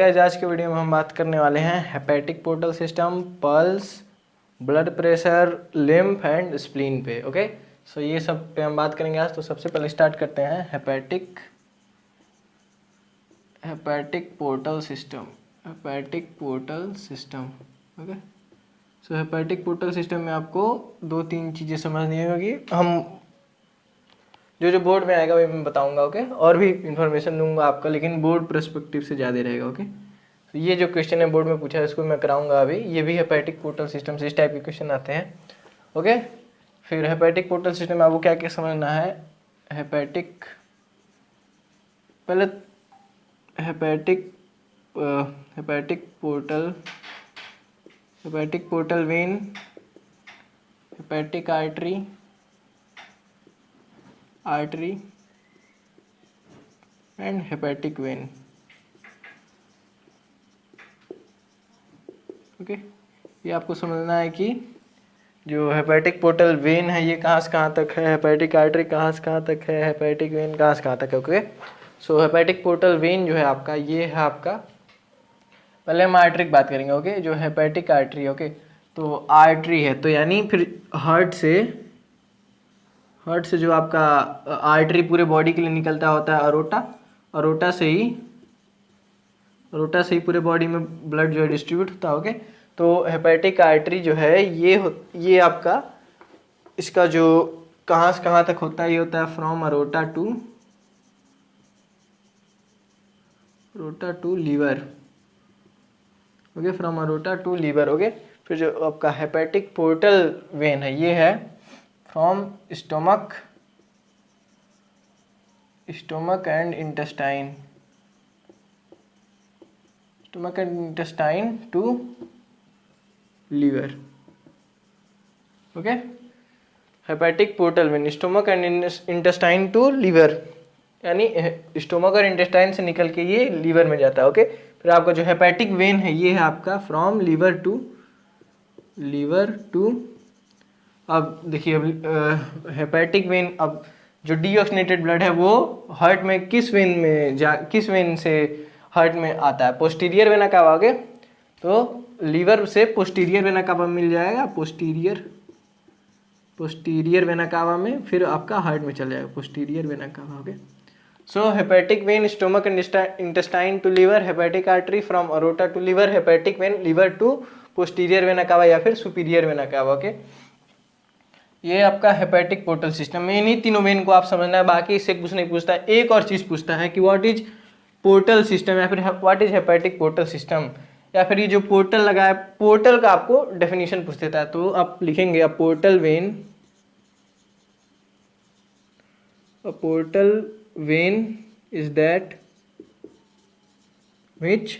Guys, आज के video में हम बात करने वाले हैं hepatic portal system, pulse, blood pressure, lymph and spleen पे। ओके, सो ये सब पे हम बात करेंगे आज। तो सबसे पहले स्टार्ट करते हैं hepatic portal system. Okay, so hepatic portal system में आपको दो तीन चीज़ें समझनी होगी। हम जो बोर्ड में आएगा वही मैं बताऊंगा। ओके, और भी इन्फॉर्मेशन दूंगा आपका, लेकिन बोर्ड पर्सपेक्टिव से ज़्यादा रहेगा। ओके, तो ये जो क्वेश्चन है बोर्ड में पूछा है इसको मैं कराऊंगा अभी। ये भी हेपेटिक पोर्टल सिस्टम से इस टाइप के क्वेश्चन आते हैं। ओके, फिर हेपेटिक पोर्टल सिस्टम में आपको क्या क्या समझना है। Hepatic portal vein, hepatic artery and hepatic when. Okay, ये आपको समझना है कि जो हेपेटिक पोर्टल वेन है ये कहाँ से कहाँ तक है, हेपेटिक आर्टरी कहाँ से कहाँ तक है, हेपेटिक वेन कहाँ से कहाँ तक है। Okay, so hepatic portal when जो है आपका, ये है आपका, पहले हम आर्टरी की बात करेंगे। ओके, जो हेपेटिक आर्टरी, ओके, तो आर्टरी है तो यानी फिर हार्ट से जो आपका आर्टरी पूरे बॉडी के लिए निकलता होता है अरोटा से ही पूरे बॉडी में ब्लड जो है डिस्ट्रीब्यूट होता है। ओके, तो हेपेटिक आर्टरी जो है ये आपका, इसका जो कहाँ से कहाँ तक होता है, ये होता है from aorta to liver. Okay, from aorta to liver. Okay, फिर जो आपका हेपेटिक पोर्टल वेन है ये है from stomach and intestine to liver. Okay, hepatic portal vein stomach and intestine to liver, यानी स्टोमक और इंटेस्टाइन से निकल के ये लीवर में जाता है। ओके, फिर आपका जो हेपेटिक वेन है ये है आपका फ्रॉम लीवर टू अब देखिए, अब हेपेटिक वेन, अब जो डीऑक्सीनेटेड ब्लड है वो हार्ट में किस वेन से हार्ट में आता है, पोस्टीरियर वेना कावा। आगे तो लीवर से पोस्टीरियर वेना कावा मिल जाएगा, पोस्टीरियर वेना कावा में, फिर आपका हार्ट में चल जाएगा posterior vena cava. Okay, so hepatic vein stomach and intestine to liver, hepatic artery from aorta to liver, hepatic vein liver to posterior vena cava या फिर सुपीरियर वेना कावा। ओके, ये आपका हेपेटिक पोर्टल सिस्टम में इन्हीं तीनों when को आप समझना है, बाकी इससे कुछ नहीं पूछता है। एक और चीज पूछता है कि व्हाट इज पोर्टल सिस्टम या फिर what is hepatic portal system, या फिर ये जो पोर्टल लगा है पोर्टल का आपको डेफिनेशन पूछ देता है। तो आप लिखेंगे a portal vein is that which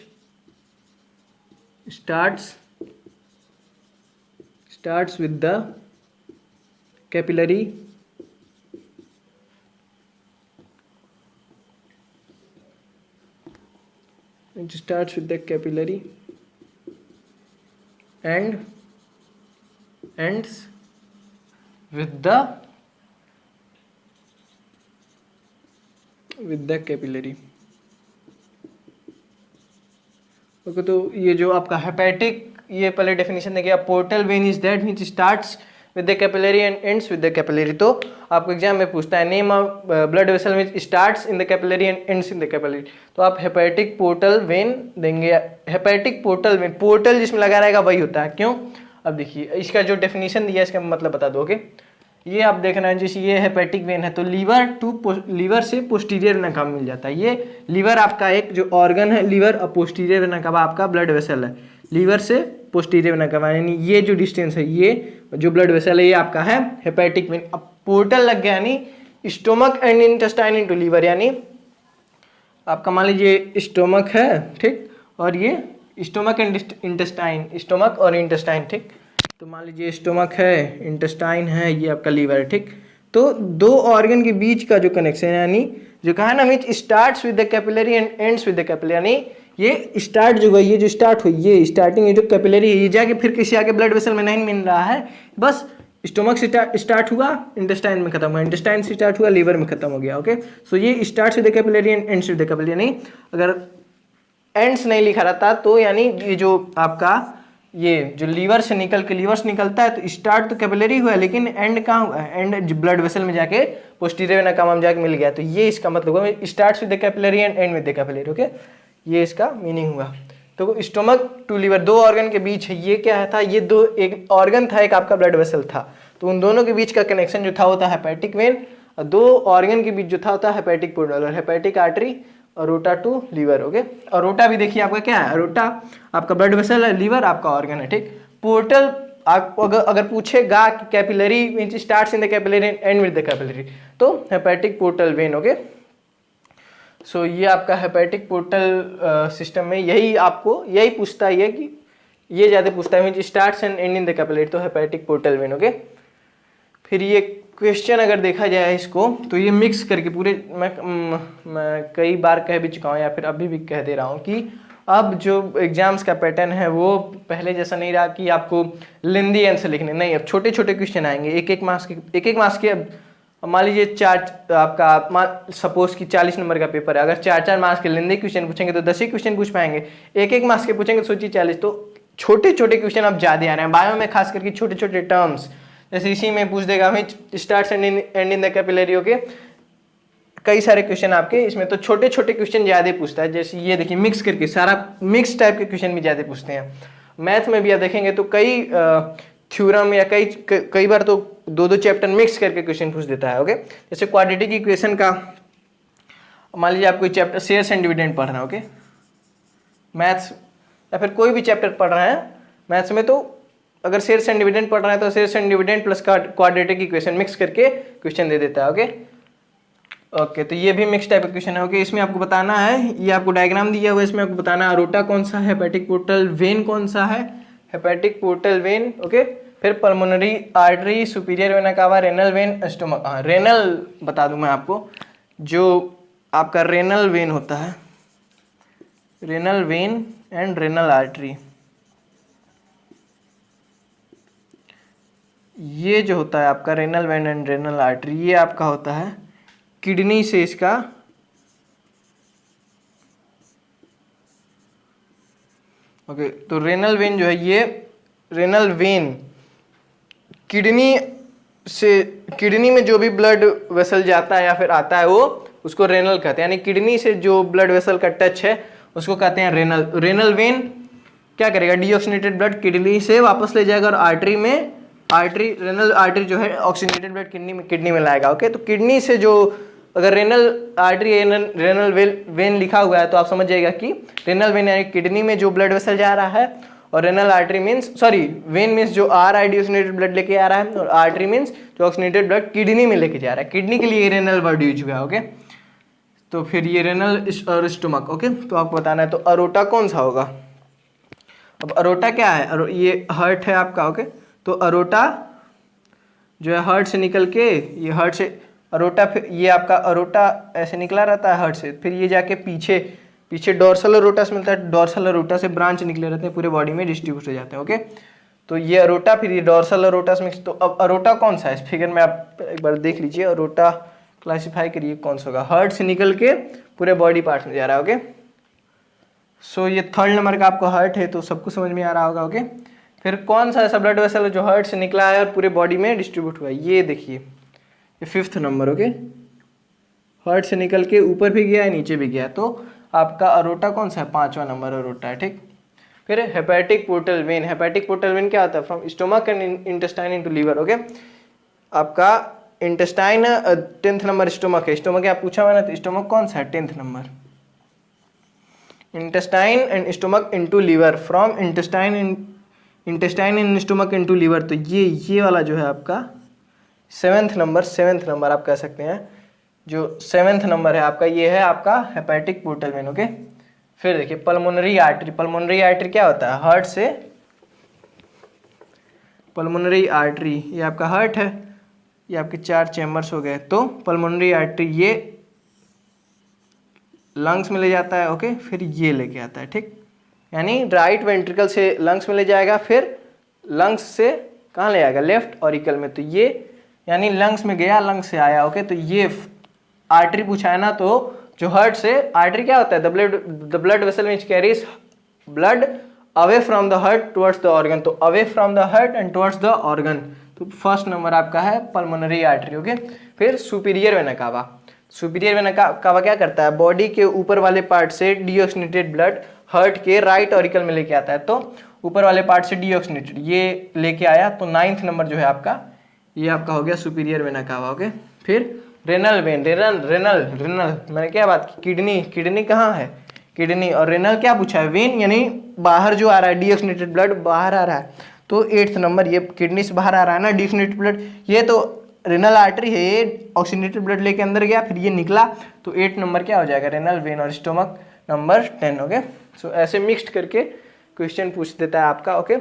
starts with the capillary and ends with the capillary। Okay, तो ये जो आपका हेपेटिक, ये पहले डेफिनेशन देखिए, portal vein is that which starts with the capillary and ends with the capillary. तो आपको exam में पूछता है name of blood vessel which starts in the capillary and ends in the capillary. तो आप हेपेटिक पोर्टल वेन देंगे। Hepatic portal when, portal जिसमें लगा रहेगा वही होता है। क्यों, अब देखिए इसका जो डेफिनेशन दिया है इसका मतलब बता दो। ओके, ये आप देखना है, जैसे ये हेपेटिक वेन है तो लीवर से पोस्टीरियर वेना कावा मिल जाता है। ये लीवर आपका एक जो ऑर्गन है, लीवर और पोस्टीरियर वेना कावा आपका ब्लड वेसल है, लीवर से पोस्टीरियर वेना कावा, यानी ये जो डिस्टेंस है, ये जो ब्लड वेसल है ये आपका है हेपेटिक वेन। अब पोर्टल लग गया यानी stomach and intestine into liver, यानी आपका मान लीजिए स्टोमक है, ठीक, और ये स्टोमक एंड इंटेस्टाइन, स्टोमक और इंटेस्टाइन, ठीक। तो मान लीजिए स्टोमक है, इंटेस्टाइन है, ये आपका लीवर है, ठीक। तो दो ऑर्गन के बीच का जो कनेक्शन है, यानी जो कहा ना विच starts with the capillary and ends with the capillary, यानी ये स्टार्ट जो है, ये जो स्टार्ट हुई, ये स्टार्टिंग ये जो कैपिलरी है, ये जाके फिर किसी आगे ब्लड वेसल में नहीं मिल रहा है, बस स्टोमक से स्टार्ट हुआ, इंटेस्टाइन में खत्म हुआ, इंटेस्टाइन से स्टार्ट हुआ, लीवर में खत्म हो गया। ओके, सो ये starts with the capillary and ends with the capillary, यानी अगर एंड्स नहीं लिखा रहता तो यानी ये जो आपका ये जो लीवर से निकलता है तो स्टार्ट तो कैपिलरी हुआ लेकिन एंड कहाँ हुआ, एंड ब्लड वेसल में जाके पोस्टीरियर वेना कावा में जाके मिल गया। तो ये इसका मतलब हुआ, starts with the capillary and and with the capillary. Okay, ये इसका मीनिंग हुआ। तो स्टोमक टू लीवर दो ऑर्गन के बीच है, ये क्या था, ये दो, एक ऑर्गन था एक आपका ब्लड वेसल था, तो उन दोनों के बीच का कनेक्शन जो था होता है हेपेटिक वेन, और दो ऑर्गन के बीच जो था होता है हेपेटिक पोर्टल और हेपेटिक आर्टरी और aorta to liver. Okay, aorta भी देखिए आपका क्या है, अरोटा आपका ब्लड वेसल है, लीवर आपका ऑर्गन है। ठीक, पोर्टल आप अगर पूछेगा कि capillary means starts in the capillary end with the capillary, तो hepatic portal vein. Okay, so ये आपका हेपेटिक पोर्टल सिस्टम में यही पूछता है कि ये ज़्यादा पूछता है means starts and and in the capillary, तो हेपेटिक पोर्टल वेन। ओके, फिर ये क्वेश्चन अगर देखा जाए इसको तो ये मिक्स करके पूरे मैं कई बार कह भी चुका हूँ या फिर अभी भी कह दे रहा हूँ कि अब जो एग्जाम्स का पैटर्न है वो पहले जैसा नहीं रहा कि आपको लेंदी आंसर लिखने, नहीं, अब छोटे छोटे क्वेश्चन आएंगे एक एक मार्क्स के। मान लीजिए आपका सपोज कि 40 नंबर का पेपर है, अगर 4 मार्क्स के लेंदी क्वेश्चन पूछेंगे तो 10 ही क्वेश्चन पूछ पाएंगे, एक मार्क्स के पूछेंगे सोचिए 40, तो छोटे छोटे क्वेश्चन अब ज़्यादा आ रहे हैं बायो में, खास करके छोटे छोटे टर्म्स, जैसे इसी में पूछ देगा हमें starts and in the capillary. Okay, कई सारे क्वेश्चन आपके इसमें, तो छोटे छोटे क्वेश्चन ज़्यादा पूछता है, जैसे ये देखिए मिक्स करके सारा मिक्स टाइप के क्वेश्चन भी ज़्यादा पूछते हैं। मैथ में भी आप देखेंगे तो कई थ्योरम या कई बार तो दो चैप्टर मिक्स करके क्वेश्चन पूछ देता है। ओके, जैसे क्वाड्रेटिक इक्वेशन का मान लीजिए आप कोई चैप्टर शेयर्स एंड डिविडेंड पढ़ रहे हैं, ओके, मैथ्स या फिर कोई भी चैप्टर पढ़ रहे हैं मैथ्स में, तो अगर शेयर्स एंड डिविडेंड पढ़ रहे हैं तो shares and dividend plus quadratic equation mix करके क्वेश्चन दे देता है। ओके, तो ये भी मिक्स टाइप का क्वेश्चन है। ओके, इसमें आपको बताना है, ये आपको डायग्राम दिया हुआ है, इसमें आपको बताना है अरोटा कौन सा है, हेपेटिक पोर्टल वेन कौन सा है, हेपेटिक पोर्टल वेन। ओके, फिर पल्मोनरी आर्टरी, सुपीरियर वेना कावा, रेनल वेन, स्टोमक। हाँ, रेनल बता दूं मैं आपको, जो आपका रेनल वेन होता है, renal vein and renal artery, ये जो होता है आपका renal vein and renal artery, ये आपका होता है किडनी से इसका ओके, तो रेनल वेन जो है, ये रेनल वेन किडनी में जो भी ब्लड वेसल जाता है या फिर आता है वो उसको रेनल कहते हैं, यानी किडनी से जो ब्लड वेसल का टच है उसको कहते हैं रेनल। रेनल वेन क्या करेगा, डीऑक्सीनेटेड ब्लड किडनी से वापस ले जाएगा और रेनल आर्टरी जो है ऑक्सीनेटेड ब्लड किडनी में लाएगा। ओके, तो किडनी से जो अगर रेनल आर्टरी रेनल वेन लिखा हुआ है तो आप समझ जाएगा कि रेनल वेन यानी किडनी में जो ब्लड वेसल जा रहा है, और रेनल आर्टरी वेन मीन्स जो डीऑक्सीनेटेड ब्लड लेके आ रहा है, और आर्टरी मीन्स जो ऑक्सीनेटेड ब्लड किडनी में लेके जा रहा है, किडनी के लिए रेनल वर्ड यूज हुआ है। ओके, तो फिर ये रेनल और स्टोमक। ओके, तो आपको बताना है तो अरोटा कौन सा होगा। अब अरोटा क्या है, ये हार्ट है आपका। ओके, तो अरोटा जो है हार्ट से निकल के, ये हार्ट से अरोटा, फिर ये आपका अरोटा ऐसे निकला रहता है हार्ट से, फिर ये जाके पीछे डोर्सल अरोटा से मिलता है, डोर्सल अरोटा से ब्रांच निकले रहते हैं, पूरे बॉडी में डिस्ट्रीब्यूट हो जाते हैं। ओके, तो ये अरोटा, फिर ये डोर्सल अरोटा से मिक्स। तो अब अरोटा कौन सा है, इस फिगर में आप एक बार देख लीजिए, अरोटा क्लासिफाई करिए कौन सा होगा, हार्ट से निकल के पूरे बॉडी पार्ट में जा रहा है। ओके, सो ये 3rd नंबर का आपको हार्ट है, तो सबको समझ में आ रहा होगा। ओके, फिर कौन सा ऐसा ब्लड वेसल जो हार्ट से निकला है और पूरे बॉडी में डिस्ट्रीब्यूट हुआ है, ये देखिए, ये 5th नंबर। ओके, हार्ट से निकल के ऊपर भी गया है नीचे भी गया है, तो आपका अरोटा कौन सा है, 5वां नंबर अरोटा है। ठीक, फिर hepatic portal vein. Hepatic portal vein क्या होता है, from stomach and intestine into liver. Okay, आपका इंटेस्टाइन 10th नंबर स्टोमक है, स्टोमक आप पूछा हुआ ना, तो स्टोमक कौन सा है, 10th number. Intestine and stomach into liver, from intestine and stomach into liver, तो ये वाला जो है आपका 7th नंबर आप कह सकते हैं, जो 7th नंबर है आपका, ये है आपका हेपेटिक पोर्टल वेन। ओके, फिर देखिए पल्मोनरी आर्टरी। पल्मोनरी आर्टरी क्या होता है, हार्ट से, पल्मोनरी आर्टरी ये आपका हार्ट है, ये आपके 4 चैम्बर्स हो गए, तो पल्मोनरी आर्टरी ये लंग्स में ले जाता है। ओके, फिर ये लेके आता है। ठीक, यानी राइट वेंट्रिकल से लंग्स में ले जाएगा, फिर लंग्स से कहाँ ले आएगा, लेफ्ट ऑरिकल में, तो ये यानी लंग्स में गया, लंग्स से आया। ओके, तो ये आर्टरी पूछा है ना, तो जो हार्ट से आर्टरी क्या होता है, the blood vessel which carries blood away from the heart towards the organ, तो away from the heart and towards the organ, तो फर्स्ट नंबर आपका है पल्मोनरी आर्टरी। ओके, फिर superior vena cava, superior vena cava क्या करता है, body के ऊपर वाले पार्ट से डीऑक्सीनेटेड ब्लड हार्ट के राइट ऑरिकल में लेके आता है, तो ऊपर वाले पार्ट से डीऑक्सीनेटेड ये लेके आया, तो 9th नंबर जो है आपका ये आपका हो गया सुपीरियर वेना कावा। ओके, फिर रेनल वेन, रेनल मैंने क्या बात की, किडनी कहाँ है, किडनी, और रेनल क्या पूछा है, वेन यानी बाहर जो आ रहा है, डीऑक्सीनेटेड ब्लड बाहर आ रहा है, तो 8th नंबर ये किडनी से बाहर आ रहा है ना डीऑक्सीनेटेड ब्लड, ये तो रेनल आर्टरी है, ये ऑक्सीनेटेड ब्लड लेके अंदर गया फिर ये निकला, तो 8 नंबर क्या हो जाएगा, रेनल वेन, और स्टोमक नंबर 10। ओके, सो ऐसे मिक्स्ड करके क्वेश्चन पूछ देता है आपका। ओके,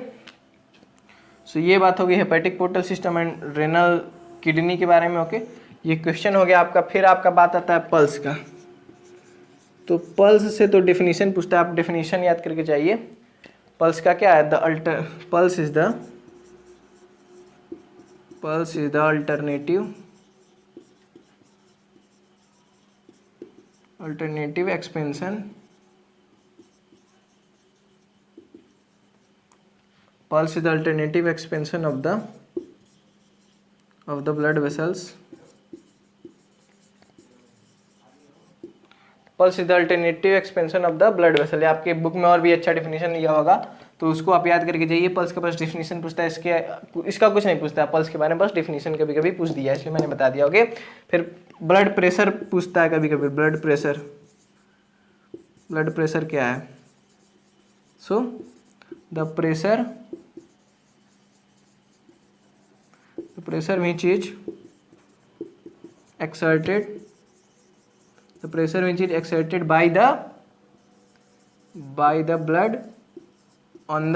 सो ये बात हो गई hepatic portal system and renal kidney के बारे में। ओके, ये क्वेश्चन हो गया आपका। फिर आपका बात आता है पल्स का, तो पल्स से तो डेफिनेशन पूछता है, आप डेफिनेशन याद करके जाइए। पल्स का क्या है, pulse is the alternative expansion, pulse is the alternative expansion of the blood vessels, pulse is the alternative expansion of the blood vessel। आपके बुक में और भी अच्छा डेफिनेशन लिया होगा, तो उसको आप याद करके जाइए। पल्स का बस डेफिनेशन पूछता है, इसका कुछ नहीं पूछता है, पल्स के बारे में बस डेफिनेशन कभी कभी पूछ दिया, इसलिए मैंने बता दिया। ओके, फिर ब्लड प्रेशर पूछता है कभी कभी, ब्लड प्रेशर क्या है, so the pressure which is exerted by the blood on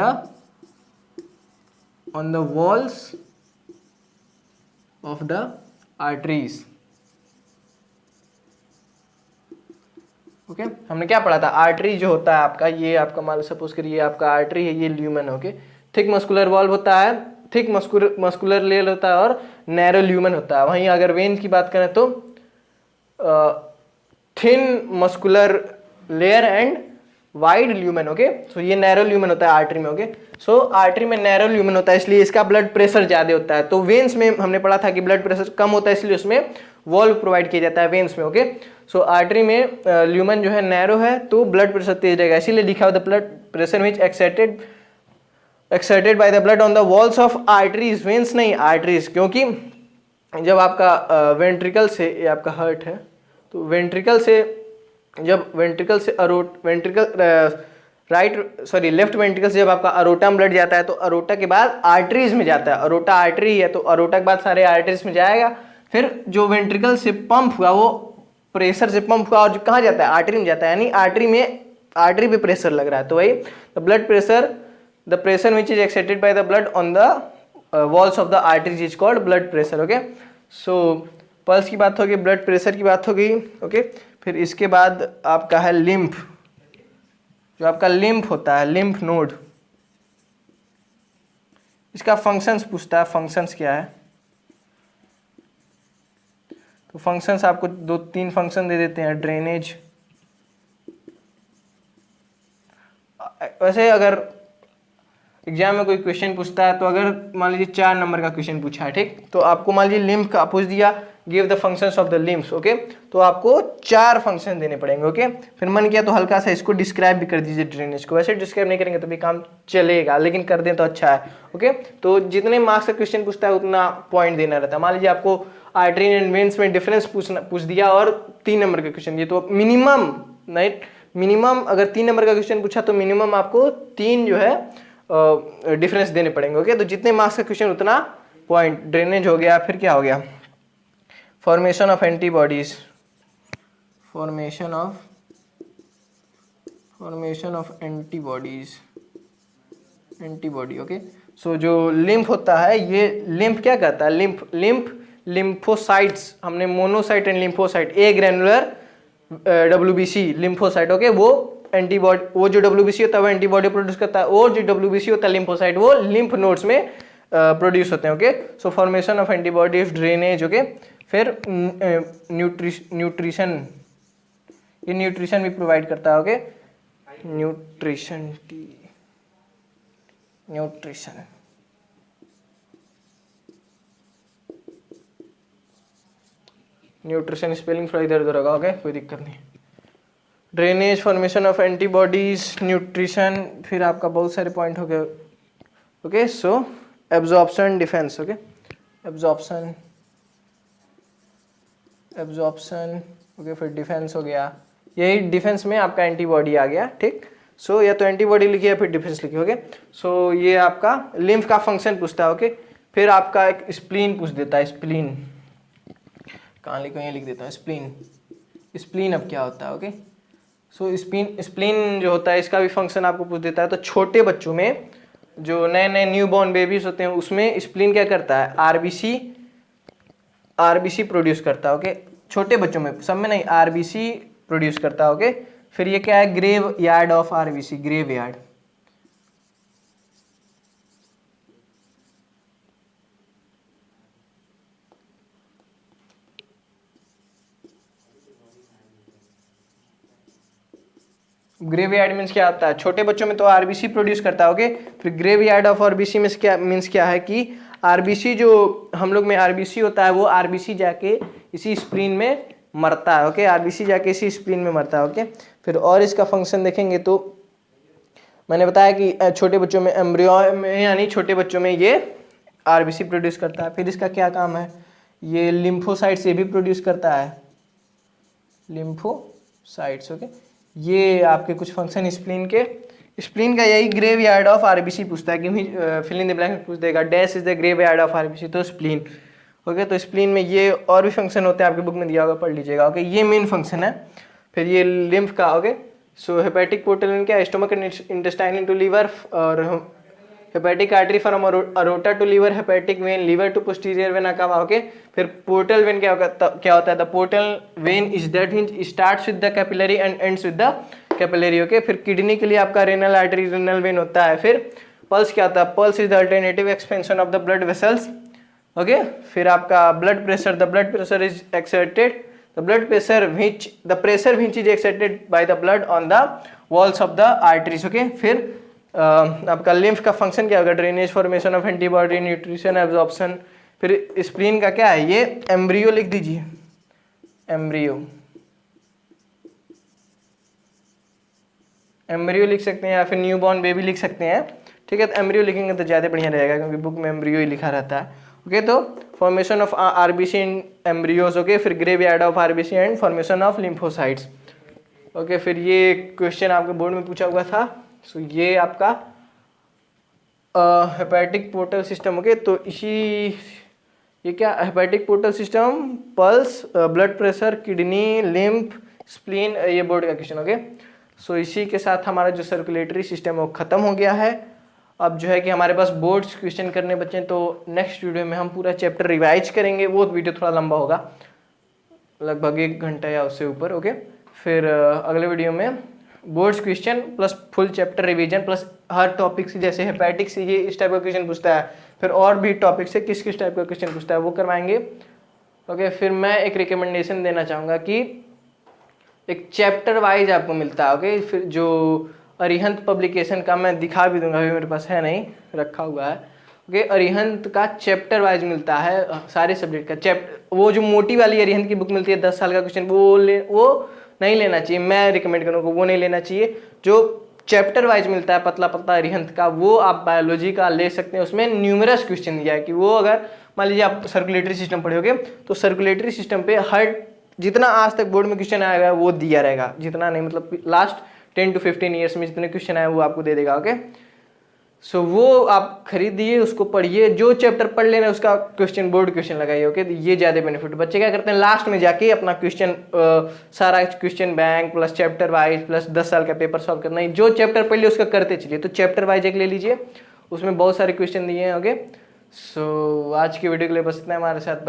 the walls of the arteries। Okay, हमने क्या पढ़ा था, आर्टरी जो होता है आपका, ये आपका मान लो सपोज करिए आपका आर्टरी है, ये lumen. Okay, thick muscular valve होता है, थिक मस्कुलर लेयर होता है, और नैरो ल्यूमन होता है। वहीं अगर वेन की बात करें तो thin muscular layer and wide lumen. Okay, so ये नैरो ल्यूमन होता है आर्टरी में। ओके, सो आर्टरी में नैरो ल्यूमन होता है, इसलिए इसका ब्लड प्रेशर ज्यादा होता है। तो वेन्स में हमने पढ़ा था कि ब्लड प्रेशर कम होता है, इसलिए उसमें वॉल्व प्रोवाइड किया जाता है वेन्स में। ओके, सो आर्टरी में ल्यूमन जो है नैरो है, तो ब्लड प्रेशर तेज रहेगा, इसीलिए लिखा हुआ the blood pressure which excited by the blood on the walls of arteries, veins नहीं आर्टरीज, क्योंकि जब आपका वेंट्रिकल से, ये आपका हार्ट है, तो वेंट्रिकल से लेफ्ट वेंट्रिकल से जब आपका अरोटा में ब्लड जाता है, तो अरोटा के बाद आर्टरीज में जाता है, अरोटा आर्टरी है, तो अरोटा के बाद सारे आर्टरीज में जाएगा, फिर जो वेंट्रिकल से पंप हुआ वो प्रेशर से पंप हुआ और कहाँ जाता है, आर्टरी में जाता है, यानी आर्टरी पे प्रेशर लग रहा है, तो वही the pressure which is excited by the blood on the walls of the arteries is called blood pressure. Okay, so pulse की बात होगी, ब्लड प्रेशर की बात हो गई। ओके, फिर इसके बाद आपका है लिम्फ, जो आपका लिम्फ होता है, लिम्फ नोड, इसका फंक्शंस पूछता है, फंक्शंस क्या है, तो फंक्शंस आपको 2-3 फंक्शन दे देते हैं, ड्रेनेज। वैसे अगर एग्जाम में कोई क्वेश्चन पूछता है, तो अगर मान लीजिए 4 नंबर का क्वेश्चन पूछा है, ठीक, तो आपको मान लीजिए लिम्फ का पूछ दिया, give the functions of the lymphs. Okay, तो आपको 4 फंक्शन देने पड़ेंगे। ओके, फिर मन किया तो हल्का सा इसको डिस्क्राइब भी कर दीजिए ड्रेनेज को, वैसे डिस्क्राइब नहीं करेंगे तो भी काम चलेगा, लेकिन कर दें तो अच्छा है। ओके, तो जितने मार्क्स का क्वेश्चन पूछता है उतना पॉइंट देना रहता है। मान लीजिए आपको आर्टरी एंड वेन्स में डिफरेंस पूछ दिया और 3 नंबर का क्वेश्चन, ये तो मिनिमम अगर 3 नंबर का क्वेश्चन पूछा तो मिनिमम आपको 3 जो है डिफरेंस देने पड़ेंगे। ओके, तो जितने मार्क्स का क्वेश्चन उतना पॉइंट। ड्रेनेज हो गया, फिर क्या हो गया, formation of antibodies, antibody. Okay, so जो लिम्फ होता है, ये लिम्फ क्या करता है, लिम्फोसाइट्स, हमने monocyte and lymphocyte, A granular WBC lymphocyte. Okay, वो एंटीबॉडी, वो जो WBC होता है वो एंटीबॉडी प्रोड्यूस करता है, और जो WBC होता है लिम्फोसाइट वो लिम्फ नोड्स में प्रोड्यूस होते हैं। Okay, so formation of antibodies, drainage. Okay, फिर ये न्यूट्रिशन भी प्रोवाइड करता है। Okay, nutrition nutrition nutrition spelling थोड़ा इधर उधर होगा। ओके, कोई दिक्कत नहीं। Drainage, formation of antibodies, nutrition, फिर आपका बहुत सारे पॉइंट हो गए। Okay, so absorption, defence. Okay, absorption, okay, फिर डिफेंस हो गया। यही डिफेंस में आपका एंटीबॉडी आ गया। ठीक, सो या तो एंटीबॉडी लिखिए या फिर डिफेंस लिखिए। ओके, सो ये आपका लिम्फ का फंक्शन पूछता है। ओके, फिर आपका एक स्प्लीन पूछ देता है। स्प्लीन कहाँ लिखो, ये लिख देता हूँ स्प्लीन। स्प्लीन अब क्या होता है? ओके, सो स्प्लीन जो होता है इसका भी फंक्शन आपको पूछ देता है। तो छोटे बच्चों में जो नए नए न्यू बॉर्न बेबीज होते हैं उसमें स्प्लीन क्या करता है? आरबीसी प्रोड्यूस करता है। ओके, छोटे बच्चों में, सब में नहीं, आरबीसी प्रोड्यूस करता है। ओके, फिर ये क्या है? Graveyard of RBC, graveyard. Graveyard means क्या होता है? छोटे बच्चों में तो आरबीसी प्रोड्यूस करता है। ओके, फिर graveyard of RBC means क्या है कि आरबीसी जो हम लोग में आरबीसी होता है वो आरबीसी जाके इसी स्प्लीन में मरता है। ओके, आरबीसी जाके इसी स्प्लीन में मरता है। ओके, फिर और इसका फंक्शन देखेंगे तो मैंने बताया कि छोटे बच्चों में, एम्ब्रियो में यानी छोटे बच्चों में ये आरबीसी प्रोड्यूस करता है। फिर इसका क्या काम है? ये लिम्फोसाइट्स ये भी प्रोड्यूस करता है, लिम्फोसाइट्स। ओके, ये आपके कुछ फंक्शन स्प्लीन का यही ग्रेव यार्ड ऑफ आरबीसी पूछता है कि फिल इन द ब्लैंक पूछ देगा, dash is the graveyard of RBC, तो स्प्लीन। ओके, तो स्प्लीन में ये और भी फंक्शन होते हैं, आपकी बुक में दिया होगा, पढ़ लीजिएगा। ओके, ये मेन फंक्शन है। फिर ये लिम्फ का। ओके, सो हेपेटिक पोर्टल क्या? Stomach and intestine to liver, और hepatic artery from aorta to liver, hepatic vein liver to posterior vena cava. Okay, फिर पोर्टल वेन क्या होता है? The portal vein is that means starts with the capillary and ends with the capillary. Okay, फिर kidney के लिए आपका renal artery, renal vein होता है। फिर पल्स क्या होता है? Pulse is the alternative expansion of the blood vessels. Okay, फिर आपका blood pressure, the blood pressure is exerted, the pressure which is exerted by the blood on the walls of the arteries. Okay, फिर आपका lymph का function क्या होगा? Drainage, formation of antibody, nutrition, absorption. फिर spleen का क्या है? ये एम्ब्रियो लिख दीजिए, एम्ब्रियो लिख सकते हैं या फिर न्यूबॉर्न बेबी लिख सकते हैं। ठीक है, तो एम्ब्रियो लिखेंगे तो ज़्यादा बढ़िया रहेगा क्योंकि बुक में एम्ब्रियो ही लिखा रहता है। ओके, तो formation of RBC in embryos. Okay, फिर graveyard of RBC and formation of lymphocytes. Okay, फिर ये क्वेश्चन आपके बोर्ड में पूछा हुआ था। सो ये आपका हेपेटिक पोर्टल सिस्टम। ओके, तो ये क्या? Hepatic portal system, pulse, blood pressure, kidney, lymph, spleen, ये बोर्ड का क्वेश्चन। ओके, सो इसी के साथ हमारा जो सर्कुलेटरी सिस्टम है वो ख़त्म हो गया है। अब जो है कि हमारे पास बोर्ड्स क्वेश्चन करने बचे हैं, तो नेक्स्ट वीडियो में हम पूरा चैप्टर रिवाइज करेंगे। वो वीडियो थोड़ा लंबा होगा, लगभग 1 घंटा या उससे ऊपर। ओके, फिर अगले वीडियो में boards question plus full chapter revision plus हर टॉपिक से, जैसे हेपेटिक से ये इस टाइप का क्वेश्चन पूछता है, फिर और भी टॉपिक से किस किस टाइप का क्वेश्चन पूछता है वो करवाएंगे। ओके, फिर मैं एक रिकमेंडेशन देना चाहूँगा कि एक चैप्टर वाइज आपको मिलता है। ओके, फिर जो अरिहंत पब्लिकेशन का मैं दिखा भी दूंगा, अभी मेरे पास है नहीं, रखा हुआ है। ओके, अरिहंत का चैप्टर वाइज मिलता है सारे सब्जेक्ट का चैप्टर। वो जो मोटी वाली अरिहंत की बुक मिलती है 10 साल का क्वेश्चन, वो नहीं लेना चाहिए, मैं रिकमेंड करूँगा वो नहीं लेना चाहिए। जो चैप्टर वाइज मिलता है पतला पतला अरिहंत का, वो आप बायोलॉजी का ले सकते हैं। उसमें न्यूमरस क्वेश्चन दिया है कि वो अगर मान लीजिए आप सर्कुलेटरी सिस्टम पढ़ोगे तो सर्कुलेटरी सिस्टम पे हर जितना आज तक बोर्ड में क्वेश्चन आएगा वो दिया रहेगा, जितना नहीं मतलब लास्ट 10 to 15 ईयर्स में जितने क्वेश्चन आए वो आपको दे देगा। ओके, सो वो आप खरीदिए, उसको पढ़िए, जो चैप्टर पढ़ लेना उसका क्वेश्चन बोर्ड क्वेश्चन लगाइए। ओके, तो ये ज़्यादा बेनिफिट। बच्चे क्या करते हैं लास्ट में जाके अपना क्वेश्चन सारा question bank plus chapter wise plus 10 साल का पेपर सॉल्व करना है। जो चैप्टर पढ़ लिया उसका करते चलिए। तो चैप्टर वाइज एक ले लीजिए, उसमें बहुत सारे क्वेश्चन दिए हैं। ओके, सो आज की वीडियो के लिए बस इतना, हमारे साथ